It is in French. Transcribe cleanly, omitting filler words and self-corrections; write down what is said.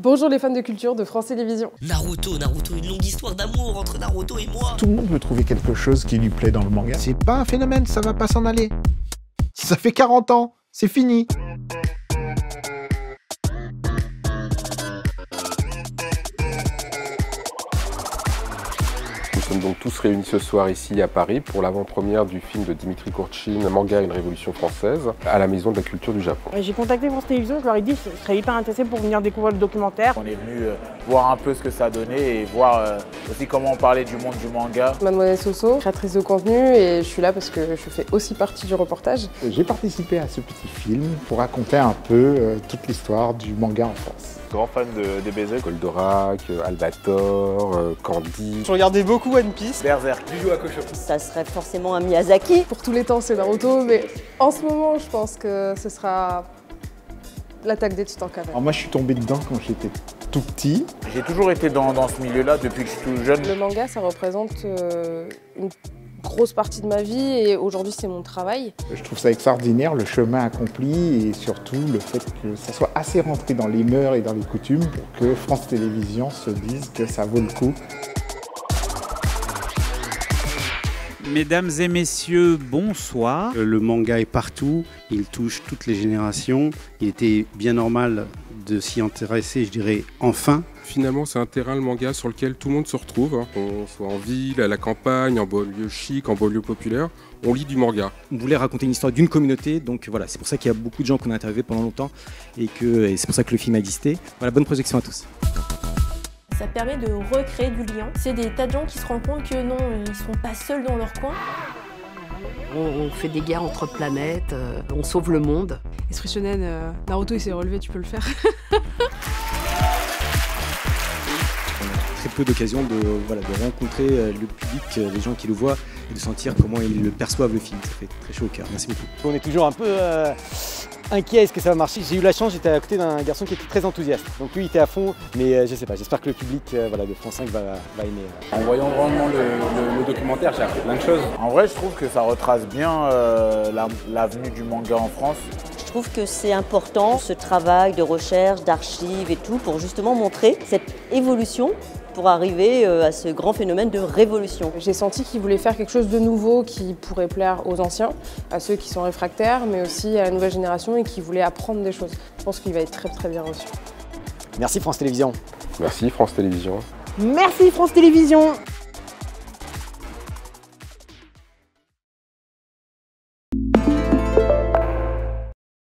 Bonjour les fans de culture de France Télévisions. Naruto, une longue histoire d'amour entre Naruto et moi. Tout le monde veut trouver quelque chose qui lui plaît dans le manga. C'est pas un phénomène, ça va pas s'en aller. Ça fait 40 ans, c'est fini. Nous sommes donc tous réunis ce soir ici à Paris pour l'avant-première du film de Dimitri Courtchine, Manga, une révolution française, à la Maison de la Culture du Japon. J'ai contacté France Télévisions, je leur ai dit que je serais hyper intéressé pour venir découvrir le documentaire. On est venu voir un peu ce que ça a donné et voir aussi comment on parlait du monde du manga. Mademoiselle Soso, créatrice de contenu, et je suis là parce que je fais aussi partie du reportage. J'ai participé à ce petit film pour raconter un peu toute l'histoire du manga en France. Grand fan de DBZ, Goldorak, Albator, Candy. Je regardais beaucoup One Piece. Berserk, Yu Hakusho. Ça serait forcément un Miyazaki. Pour tous les temps, c'est Naruto, mais en ce moment, je pense que ce sera l'attaque des Titans quand même. Alors moi, je suis tombé dedans quand j'étais tout petit. J'ai toujours été dans ce milieu-là depuis que je suis tout jeune. Le manga, ça représente une grosse partie de ma vie et aujourd'hui, c'est mon travail. Je trouve ça extraordinaire, le chemin accompli et surtout le fait que ça soit assez rentré dans les mœurs et dans les coutumes pour que France Télévisions se dise que ça vaut le coup. Mesdames et messieurs, bonsoir. Le manga est partout, il touche toutes les générations. Il était bien normal de s'y intéresser, je dirais, enfin. Finalement, c'est un terrain, le manga, sur lequel tout le monde se retrouve. Qu'on soit en ville, à la campagne, en banlieue chic, en banlieue populaire, on lit du manga. On voulait raconter une histoire d'une communauté, donc voilà, c'est pour ça qu'il y a beaucoup de gens qu'on a interviewés pendant longtemps et c'est pour ça que le film a existé. Voilà, bonne projection à tous. Ça permet de recréer du lien. C'est des tas de gens qui se rendent compte que non, ils sont pas seuls dans leur coin. On fait des guerres entre planètes, on sauve le monde. Esprit shonen, Naruto il s'est relevé, tu peux le faire. Très peu d'occasions de rencontrer le public, les gens qui le voient et de sentir comment ils le perçoivent le film. Ça fait très chaud au cœur. Merci beaucoup. On est toujours un peu inquiet, est-ce que ça va marcher? J'ai eu la chance, j'étais à côté d'un garçon qui était très enthousiaste. Donc lui il était à fond, mais je sais pas, j'espère que le public de France 5 va aimer. En voyant vraiment le documentaire, j'ai appris plein de choses. En vrai, je trouve que ça retrace bien l'avenue du manga en France. Je trouve que c'est important, ce travail de recherche, d'archives et tout, pour justement montrer cette évolution pour arriver à ce grand phénomène de révolution. J'ai senti qu'il voulait faire quelque chose de nouveau qui pourrait plaire aux anciens, à ceux qui sont réfractaires, mais aussi à la nouvelle génération et qui voulait apprendre des choses. Je pense qu'il va être très très bien reçu. Merci France Télévisions. Merci France Télévisions. Merci France Télévisions.